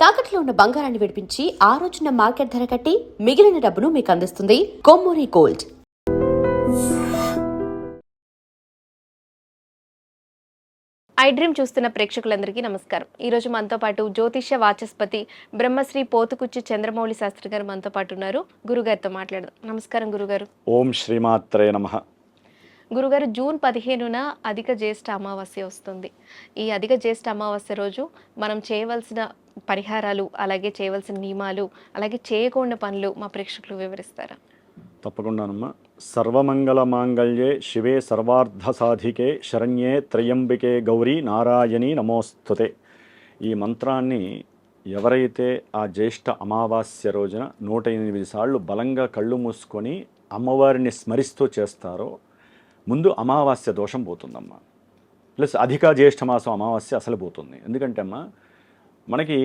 తాకట్లో ఉన్న బంగారాన్ని విడిపించి ఆ రోజున మార్కెట్ ధర కట్టి మిగిలిన డబ్బును మీకు అందిస్తుంది కొమ్మూరి గోల్డ్. ఐ డ్రీమ్ చూస్తున్న ప్రేక్షకులందరికీ నమస్కారం. ఈరోజు మనతో పాటు జ్యోతిష్య వాచస్పతి బ్రహ్మశ్రీ పోతుకుచ్చి చంద్రమౌళి శాస్త్రి గారు మనతో పాటు ఉన్నారు. గురుగారితో మాట్లాడదాం. నమస్కారం గురుగారు. ఓం శ్రీమాత్రే నమః. గురుగారు, జూన్ 15న అధిక జ్యేష్ఠ అమావాస్య వస్తుంది. ఈ అధిక జ్యేష్ఠ అమావాస్య రోజు మనం చేయవలసిన పరిహారాలు, అలాగే చేయవలసిన నియమాలు, అలాగే చేయకూడని పనులు మా ప్రేక్షకులు వివరిస్తారా? తప్పకుండానమ్మా. సర్వమంగళ మాంగళ్యే శివే సర్వార్థ సాధికే శరణ్యే త్రయంబికే గౌరీ నారాయణి నమోస్తుతే. ఈ మంత్రాన్ని ఎవరైతే ఆ జ్యేష్ఠ అమావాస్య రోజున 108 సార్లు బలంగా కళ్ళు మూసుకొని అమ్మవారిని స్మరిస్తూ చేస్తారో ముందు అమావాస్య దోషం పోతుందమ్మా. ప్లస్ అధిక జ్యేష్ఠమాసం అమావాస్య అసలు పోతుంది. ఎందుకంటే అమ్మా, మనకి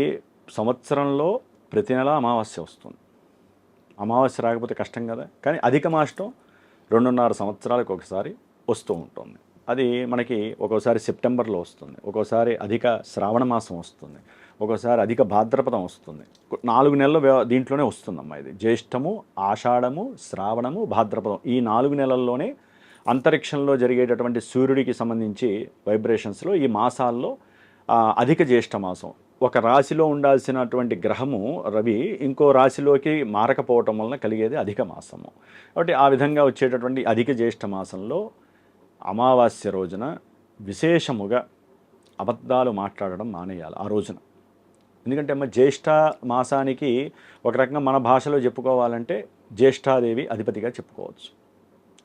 సంవత్సరంలో ప్రతి నెల అమావాస్య వస్తుంది. అమావాస్య రాకపోతే కష్టం కదా. కానీ అధిక మాసం 2.5 సంవత్సరాలకు ఒకసారి వస్తూ ఉంటుంది. అది మనకి ఒక్కోసారి సెప్టెంబర్లో వస్తుంది, ఒక్కోసారి అధిక శ్రావణ మాసం వస్తుంది, ఒక్కోసారి అధిక భాద్రపదం వస్తుంది. 4 నెలలు దీంట్లోనే వస్తుందమ్మా. ఇది జ్యేష్ఠము, ఆషాఢము, శ్రావణము, భాద్రపదం, ఈ 4 నెలల్లోనే అంతరిక్షంలో జరిగేటటువంటి సూర్యుడికి సంబంధించి వైబ్రేషన్స్లో ఈ మాసాల్లో అధిక జ్యేష్ఠ మాసం. ఒక రాశిలో ఉండాల్సినటువంటి గ్రహము రవి ఇంకో రాశిలోకి మారకపోవటం వలన కలిగేది అధిక మాసము. కాబట్టి ఆ విధంగా వచ్చేటటువంటి అధిక జ్యేష్ఠ మాసంలో అమావాస్య రోజున విశేషముగా అబద్ధాలు మాట్లాడడం మానేయాలి ఆ రోజున. ఎందుకంటే అమ్మ, జ్యేష్ఠ మాసానికి ఒక రకంగా మన భాషలో చెప్పుకోవాలంటే జ్యేష్ఠాదేవి అధిపతిగా చెప్పుకోవచ్చు.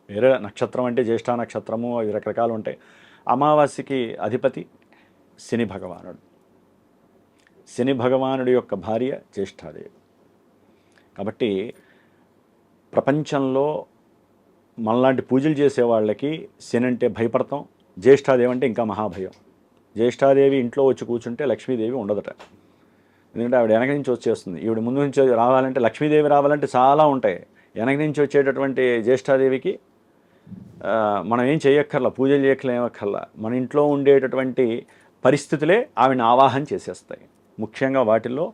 వేరే నక్షత్రం అంటే జ్యేష్ఠ నక్షత్రము, అవి రకరకాలు ఉంటాయి. అమావాస్యకి అధిపతి శని భగవానుడు. శని భగవానుడి యొక్క భార్య జ్యేష్ఠాదేవి. కాబట్టి ప్రపంచంలో మనలాంటి పూజలు చేసే వాళ్ళకి శని అంటే భయపడతాం, జ్యేష్ఠాదేవి అంటే ఇంకా మహాభయం. జ్యేష్ఠాదేవి ఇంట్లో వచ్చి కూర్చుంటే లక్ష్మీదేవి ఉండదట. ఎందుకంటే ఆవిడ వెనక నుంచి వచ్చేస్తుంది. ఈవిడ ముందు నుంచి రావాలంటే, లక్ష్మీదేవి రావాలంటే చాలా ఉంటాయి. వెనక నుంచి వచ్చేటటువంటి జ్యేష్ఠాదేవికి మనం ఏం చేయక్కర్లా, పూజలు చేయక్కర్లా. మన ఇంట్లో ఉండేటటువంటి పరిస్థితులే ఆవిడని ఆవాహన చేసేస్తాయి. ముఖ్యంగా వాటిల్లో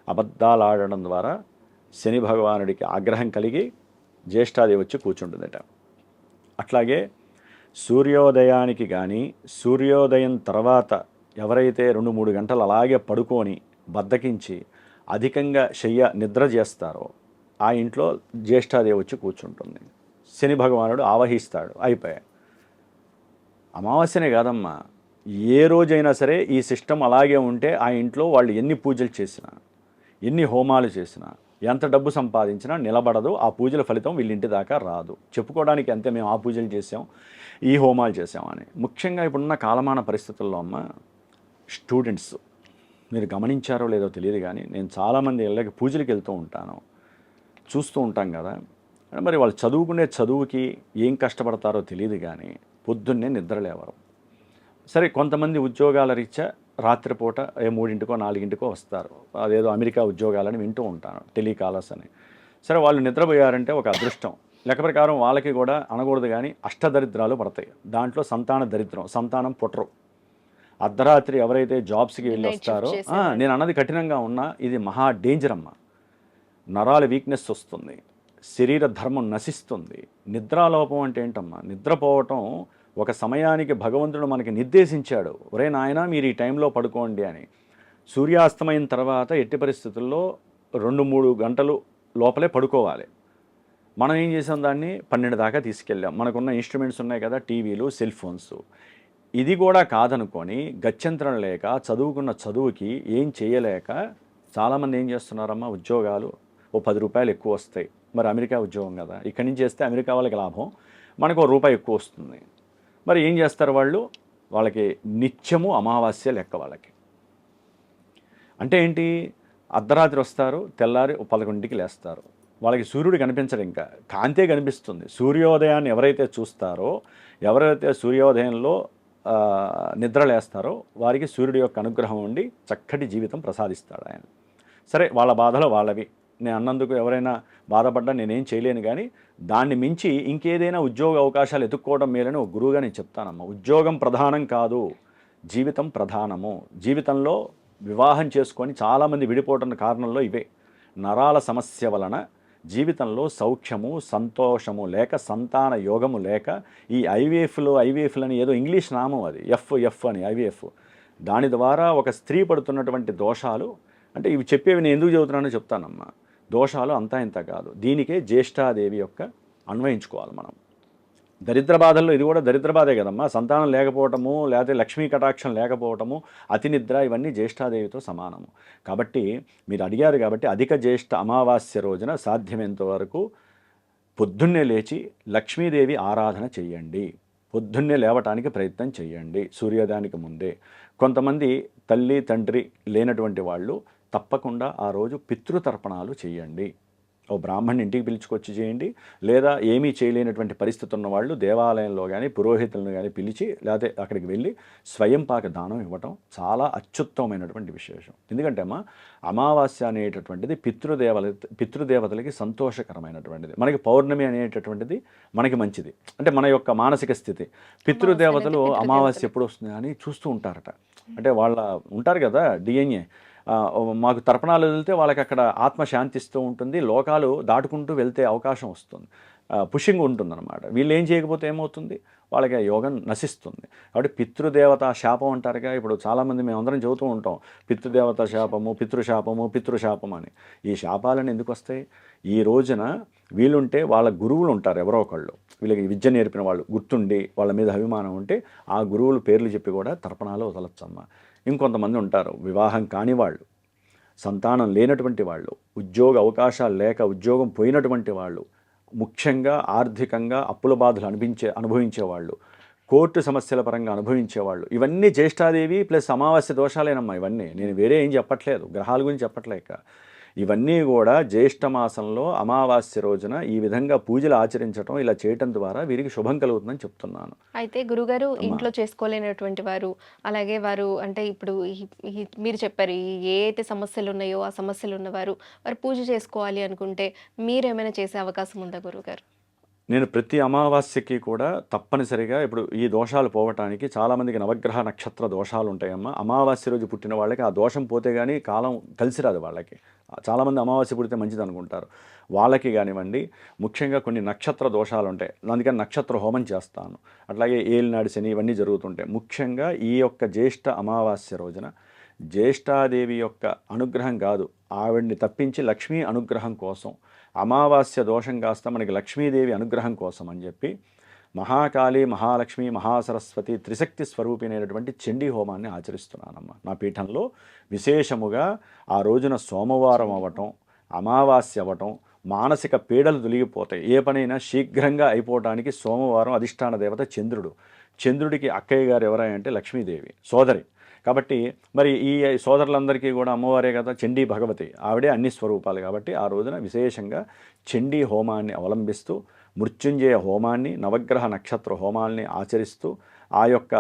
అబద్ధాలు ఆడడం ద్వారా శని భగవానుడికి ఆగ్రహం కలిగి జ్యేష్ఠాదేవి వచ్చి కూర్చుంటుందట. అట్లాగే సూర్యోదయానికి కానీ సూర్యోదయం తర్వాత ఎవరైతే 2-3 గంటలు అలాగే పడుకొని బద్దకించి అధికంగా నిద్ర చేస్తారో ఆ ఇంట్లో జ్యేష్ఠాదేవి వచ్చి కూర్చుంటుంది. శని భగవానుడు ఆవహిస్తాడు. అయిపోయాయి. అమావాస్యనే కాదమ్మా, ఏ రోజైనా సరే ఈ సిస్టమ్ అలాగే ఉంటే ఆ ఇంట్లో వాళ్ళు ఎన్ని పూజలు చేసినా, ఎన్ని హోమాలు చేసినా, ఎంత డబ్బు సంపాదించినా నిలబడదు. ఆ పూజల ఫలితం వీళ్ళింటి దాకా రాదు. చెప్పుకోవడానికి అంతే, మేము ఆ పూజలు చేసాం, ఈ హోమాలు చేసామని. ముఖ్యంగా ఇప్పుడున్న కాలమాన పరిస్థితుల్లో అమ్మ, స్టూడెంట్స్, మీరు గమనించారో లేదో తెలియదు కానీ నేను చాలామంది ఇళ్ళకి పూజలకు వెళ్తూ ఉంటాను, చూస్తూ ఉంటాం కదా. మరి వాళ్ళు చదువుకునే చదువుకి ఏం కష్టపడతారో తెలియదు కానీ పొద్దున్నే నిద్రలేవరు. సరే, కొంతమంది ఉద్యోగాల రీత్యా రాత్రిపూట 3-4 వస్తారు. అదేదో అమెరికా ఉద్యోగాలని వింటూ ఉంటాను, టెలికాలర్స్ అని. సరే, వాళ్ళు నిద్రపోయారంటే ఒక అదృష్టం. లెక్క ప్రకారం వాళ్ళకి కూడా అనకూడదు కానీ అష్టదరిద్రాలు పడతాయి. దాంట్లో సంతాన దరిద్రం, సంతానం పుట్టరు. అర్ధరాత్రి ఎవరైతే జాబ్స్కి వెళ్ళి వస్తారో, నేను అన్నది కఠినంగా ఉన్నా ఇది మహా డేంజర్ అమ్మ. నరాల వీక్నెస్ వస్తుంది, శరీర ధర్మం నశిస్తుంది. నిద్రాలోపం అంటే ఏంటమ్మా? నిద్రపోవటం ఒక సమయానికి భగవంతుడు మనకి నిర్దేశించాడు, ఒరే నాయన మీరు ఈ టైంలో పడుకోండి అని. సూర్యాస్తమైన తర్వాత ఎట్టి పరిస్థితుల్లో 2-3 గంటలు లోపలే పడుకోవాలి. మనం ఏం చేసాం, దాన్ని 12 దాకా తీసుకెళ్ళాం. మనకున్న ఇన్స్ట్రుమెంట్స్ ఉన్నాయి కదా, టీవీలు, సెల్ ఫోన్స్. ఇది కూడా కాదనుకొని గత్యంతరం లేక చదువుకున్న చదువుకి ఏం చేయలేక చాలామంది ఏం చేస్తున్నారమ్మా, ఉద్యోగాలు ఓ 10 రూపాయలు ఎక్కువ వస్తాయి. మరి అమెరికా ఉద్యోగం కదా, ఇక్కడి నుంచి చేస్తే అమెరికా వాళ్ళకి లాభం, మనకు ₹1 ఎక్కువ వస్తుంది. మరి ఏం చేస్తారు వాళ్ళు? వాళ్ళకి నిత్యము అమావాస్య లెక్క. వాళ్ళకి అంటే ఏంటి, అర్ధరాత్రి వస్తారు, తెల్లారి 11కి లేస్తారు. వాళ్ళకి సూర్యుడు కనిపించడు, ఇంకా కాంతే కనిపిస్తుంది. సూర్యోదయాన్ని ఎవరైతే చూస్తారో, ఎవరైతే సూర్యోదయంలో నిద్రలేస్తారో వారికి సూర్యుడి యొక్క అనుగ్రహం ఉండి చక్కటి జీవితం ప్రసాదిస్తాడు ఆయన. సరే, వాళ్ళ బాధలు వాళ్ళవి. నేను అన్నందుకు ఎవరైనా బాధపడ్డా నేనేం చేయలేను. కానీ దాన్ని మించి ఇంకేదైనా ఉద్యోగ అవకాశాలు ఎత్తుక్కోవడం మేలని ఒక గురువుగా నేను చెప్తానమ్మా. ఉద్యోగం ప్రధానం కాదు, జీవితం ప్రధానము. జీవితంలో వివాహం చేసుకొని చాలామంది విడిపోవడం కారణంలో ఇవే. నరాల సమస్య వలన జీవితంలో సౌఖ్యము సంతోషము లేక, సంతాన యోగము లేక, ఈ ఐవీఎఫ్లు అని ఏదో ఇంగ్లీష్ నామం అది, ఎఫ్ అని ఐవీఎఫ్, దాని ద్వారా ఒక స్త్రీ పడుతున్నటువంటి దోషాలు, అంటే ఇవి చెప్పేవి నేను ఎందుకు చెబుతున్నానో చెప్తానమ్మా. దోషాలు అంతా ఇంత కాదు. దీనికే జ్యేష్ఠాదేవి యొక్క అన్వయించుకోవాలి మనం. దరిద్ర బాధల్లో ఇది కూడా దరిద్ర బాధే కదమ్మా. సంతానం లేకపోవటము, లేకపోతే లక్ష్మీ కటాక్షం లేకపోవటము, అతి నిద్ర, ఇవన్నీ జ్యేష్ఠాదేవితో సమానము. కాబట్టి మీరు అడిగారు కాబట్టి అధిక జ్యేష్ఠ అమావాస్య రోజున సాధ్యమైనంత వరకు పొద్దున్నే లేచి లక్ష్మీదేవి ఆరాధన చెయ్యండి. పొద్దున్నే లేవటానికి ప్రయత్నం చేయండి సూర్యోదయానికి ముందే. కొంతమంది తల్లి తండ్రి లేనటువంటి వాళ్ళు తప్పకుండా ఆ రోజు పితృతర్పణాలు చేయండి. ఓ బ్రాహ్మణ్ణి ఇంటికి పిలుచుకొచ్చి చేయండి, లేదా ఏమీ చేయలేనటువంటి పరిస్థితి ఉన్న వాళ్ళు దేవాలయంలో కానీ పురోహితులను కానీ పిలిచి, లేకపోతే అక్కడికి వెళ్ళి స్వయం పాక దానం ఇవ్వటం చాలా అత్యుత్తమమైనటువంటి విశేషం. ఎందుకంటే అమావాస్య అనేటటువంటిది పితృదేవతలకి సంతోషకరమైనటువంటిది. మనకి పౌర్ణమి అనేటటువంటిది మనకి మంచిది, అంటే మన యొక్క మానసిక స్థితి. పితృదేవతలు అమావాస్య ఎప్పుడు వస్తుంది అని చూస్తూ ఉంటారట. అంటే వాళ్ళ ఉంటారు కదా డిఎన్ఏ, మాకు తర్పణాలు వదిలితే వాళ్ళకి అక్కడ ఆత్మ శాంతిస్తూ ఉంటుంది, లోకాలు దాటుకుంటూ వెళ్తే అవకాశం వస్తుంది, పుషింగ్ ఉంటుందన్నమాట. వీళ్ళు ఏం చేయకపోతే ఏమవుతుంది, వాళ్ళకి ఆ యోగం నశిస్తుంది. కాబట్టి పితృదేవత శాపం అంటారుగా. ఇప్పుడు చాలామంది మేమందరం చెబుతూ ఉంటాం పితృదేవత శాపము, పితృశాపం అని. ఈ శాపాలను ఎందుకు వస్తాయి? ఈ రోజున వీళ్ళుంటే వాళ్ళ గురువులు ఉంటారు ఎవరో ఒకళ్ళు, వీళ్ళకి విద్య నేర్పిన వాళ్ళు గుర్తుండి వాళ్ళ మీద అభిమానం ఉంటే ఆ గురువుల పేర్లు చెప్పి కూడా తర్పణాలు వదలచ్చమ్మా. ఇంకొంతమంది ఉంటారు వివాహం కాని వాళ్ళు, సంతానం లేనటువంటి వాళ్ళు, ఉద్యోగ అవకాశాలు లేక ఉద్యోగం పోయినటువంటి వాళ్ళు, ముఖ్యంగా ఆర్థికంగా అప్పుల బాధలు అనుభవించేవాళ్ళు, కోర్టు సమస్యల పరంగా అనుభవించేవాళ్ళు, ఇవన్నీ జ్యేష్ఠాదేవి ప్లస్ అమావాస్య దోషాలేనమ్మా. ఇవన్నీ నేను వేరే ఏం చెప్పట్లేదు, గ్రహాల గురించి చెప్పట్లేక. ఇవన్నీ కూడా జ్యేష్ఠ మాసంలో అమావాస్య రోజున ఈ విధంగా పూజలు ఆచరించడం, ఇలా చేయటం ద్వారా వీరికి శుభం కలుగుతుందని చెప్తున్నాను. అయితే గురుగారు ఇంట్లో చేసుకోలేనటువంటి వారు, అలాగే వారు అంటే ఇప్పుడు మీరు చెప్పారు ఏ అయితే సమస్యలు ఉన్నాయో ఆ సమస్యలు ఉన్నవారు వారు పూజ చేసుకోవాలి అనుకుంటే మీరేమైనా చేసే అవకాశం ఉందా గురుగారు? నేను ప్రతి అమావాస్యకి కూడా తప్పనిసరిగా ఇప్పుడు ఈ దోషాలు పోవటానికి చాలామందికి నవగ్రహ నక్షత్ర దోషాలు ఉంటాయమ్మా. అమావాస్య రోజు పుట్టిన వాళ్ళకి ఆ దోషం పోతే కానీ కాలం కలిసి రాదు వాళ్ళకి. చాలామంది అమావాస్య పుడితే మంచిది అనుకుంటారు. వాళ్ళకి కానివ్వండి, ముఖ్యంగా కొన్ని నక్షత్ర దోషాలు ఉంటాయి, అందుకని నక్షత్ర హోమం చేస్తాను. అట్లాగే ఏలినాడు శని ఇవన్నీ జరుగుతుంటాయి. ముఖ్యంగా ఈ యొక్క జ్యేష్ఠ అమావాస్య రోజున జ్యేష్ఠాదేవి యొక్క అనుగ్రహం కాదు, ఆవిడ్ని తప్పించి లక్ష్మీ అనుగ్రహం కోసం, అమావాస్య దోషం కాస్త మనకి లక్ష్మీదేవి అనుగ్రహం కోసం అని చెప్పి మహాకాళి, మహాలక్ష్మి, మహాసరస్వతి త్రిశక్తి స్వరూపిణైనటువంటి చండీ హోమాన్ని ఆచరిస్తున్నానమ్మా. నా పీఠంలో విశేషముగా ఆ రోజున సోమవారం అవ్వటం, అమావాస్య అవ్వటం, మానసిక పీడలు తొలగిపోతాయి. ఏ పనైనా శీఘ్రంగా అయిపోవటానికి సోమవారం అధిష్టాన దేవత చంద్రుడు. చంద్రుడికి అక్కయ్య గారు ఎవరంటే లక్ష్మీదేవి సోదరి. కాబట్టి మరి ఈ సోదరులందరికీ కూడా అమ్మవారే కదా చండీ భగవతి, ఆవిడే అన్ని స్వరూపాలు. కాబట్టి ఆ రోజున విశేషంగా చండీ హోమాన్ని అవలంబిస్తూ, మృత్యుంజయ హోమాన్ని, నవగ్రహ నక్షత్ర హోమాల్ని ఆచరిస్తూ, ఆ యొక్క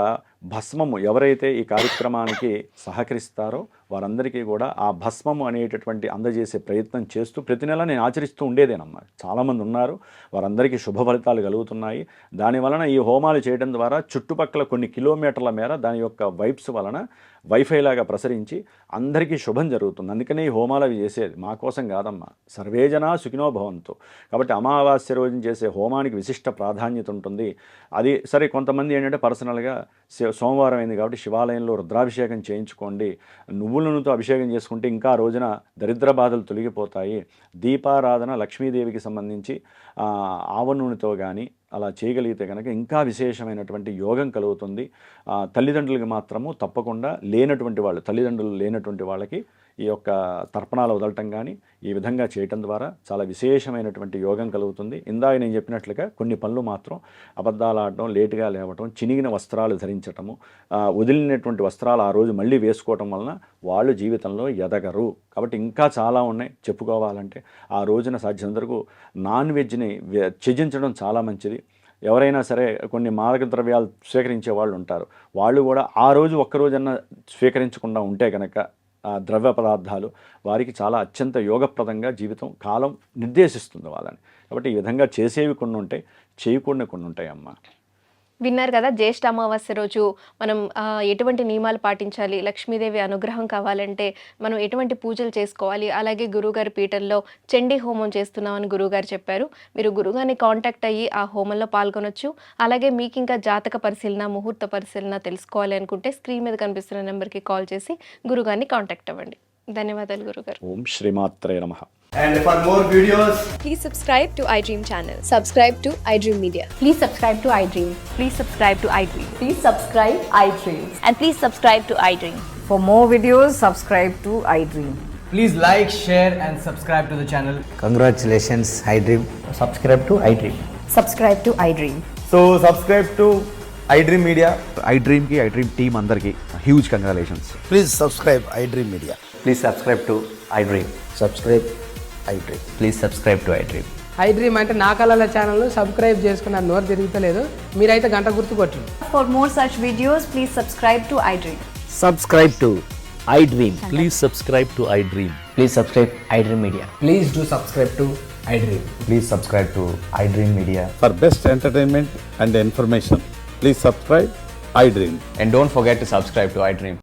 భస్మము ఎవరైతే ఈ కార్యక్రమానికి సహకరిస్తారో వారందరికీ కూడా ఆ భస్మము అనేటటువంటి అందజేసే ప్రయత్నం చేస్తూ ప్రతి నెల నేను ఆచరిస్తూ ఉండేదేనమ్మా. చాలామంది ఉన్నారు, వారందరికీ శుభ ఫలితాలు కలుగుతున్నాయి. దానివలన ఈ హోమాలు చేయడం ద్వారా చుట్టుపక్కల కొన్ని కిలోమీటర్ల మేర దాని యొక్క వైబ్స్ వలన వైఫై లాగా ప్రసరించి అందరికీ శుభం జరుగుతుంది. అందుకనే ఈ హోమాలు అవి చేసేది మా కోసం కాదమ్మా, సర్వేజనా సుఖినో భవంతు. కాబట్టి అమావాస్య రోజున చేసే హోమానికి విశిష్ట ప్రాధాన్యత ఉంటుంది. అది సరే, కొంతమంది ఏంటంటే పర్సనల్గా సోమవారం అయింది కాబట్టి శివాలయంలో రుద్రాభిషేకం చేయించుకోండి, నువ్వుల నూనెతో అభిషేకం చేసుకుంటే ఇంకా ఆ రోజున దరిద్ర బాధలు తొలగిపోతాయి. దీపారాధన లక్ష్మీదేవికి సంబంధించి ఆవ నూనెతో కానీ అలా చేయగలిగితే కనుక ఇంకా విశేషమైనటువంటి యోగం కలుగుతుంది. తల్లిదండ్రులకి మాత్రము తప్పకుండా తల్లిదండ్రులు లేనటువంటి వాళ్ళకి ఈ యొక్క తర్పణాలు వదలటం కానీ ఈ విధంగా చేయటం ద్వారా చాలా విశేషమైనటువంటి యోగం కలుగుతుంది. ఇందాక నేను చెప్పినట్లుగా కొన్ని పనులు మాత్రం అబద్ధాలు ఆడటం, లేటుగా లేవటం, చినిగిన వస్త్రాలు ధరించటము, వదిలినటువంటి వస్త్రాలు ఆ రోజు మళ్ళీ వేసుకోవటం వలన వాళ్ళు జీవితంలో ఎదగరు. కాబట్టి ఇంకా చాలా ఉన్నాయి చెప్పుకోవాలంటే. ఆ రోజున సాధ్యమంతవరకు నాన్ వెజ్ని త్యజించడం చాలా మంచిది. ఎవరైనా సరే కొన్ని మాదక ద్రవ్యాలు స్వీకరించే వాళ్ళు ఉంటారు, వాళ్ళు కూడా ఆ రోజు ఒక్కరోజన్నా స్వీకరించకుండా ఉంటే కనుక ద్రవ్య పదార్థాలు వారికి చాలా అత్యంత యోగప్రదంగా జీవితం కాలం నిర్దేశిస్తుంది వాళ్ళని. కాబట్టి ఈ విధంగా చేసేవి కొన్ని ఉంటాయి, చేయకూడని కొన్ని ఉంటాయి అమ్మ. విన్నారు కదా, జ్యేష్ఠ అమావాస్య రోజు మనం ఎటువంటి నియమాలు పాటించాలి, లక్ష్మీదేవి అనుగ్రహం కావాలంటే మనం ఎటువంటి పూజలు చేసుకోవాలి, అలాగే గురువుగారి పీఠంలో చండీ హోమం చేస్తున్నామని గురువుగారు చెప్పారు. మీరు గురువుగారిని కాంటాక్ట్ అయ్యి ఆ హోమంలో పాల్గొనొచ్చు. అలాగే మీకు ఇంకా జాతక పరిశీలన, ముహూర్త పరిశీలన తెలుసుకోవాలి అనుకుంటే స్క్రీన్ మీద కనిపిస్తున్న నెంబర్కి కాల్ చేసి గురువుగారిని కాంటాక్ట్ అవ్వండి. ధన్యవాదాలు గురుగారు. ఓం శ్రీమాత్రే నమః. And for more videos, Please subscribe to iDream channel. Subscribe to iDream Media. Please subscribe to iDream. Please subscribe to iDream. Please subscribe iDream. And please subscribe to iDream. For more videos, subscribe to iDream. please like, share and subscribe to the channel. Congratulations, iDream. Subscribe to iDream. Subscribe to iDream. So subscribe to iDream Media. iDream ki iDream team andarki huge congratulations. Please subscribe iDream Media. Please subscribe to iDream. Subscribe iDream. Please subscribe to iDream. iDream అంటే నా కళల channel subscribe చేసుకున్న నోరు తిరుగుతలేదు, మీరైతే గంట గుర్తు కొట్టండి. For more such videos, please subscribe to iDream. Subscribe to iDream. Please subscribe to iDream. Please subscribe iDream Media. Please do subscribe to iDream. Please subscribe to iDream Media. For best entertainment and information, please subscribe iDream. And don't forget to subscribe to iDream.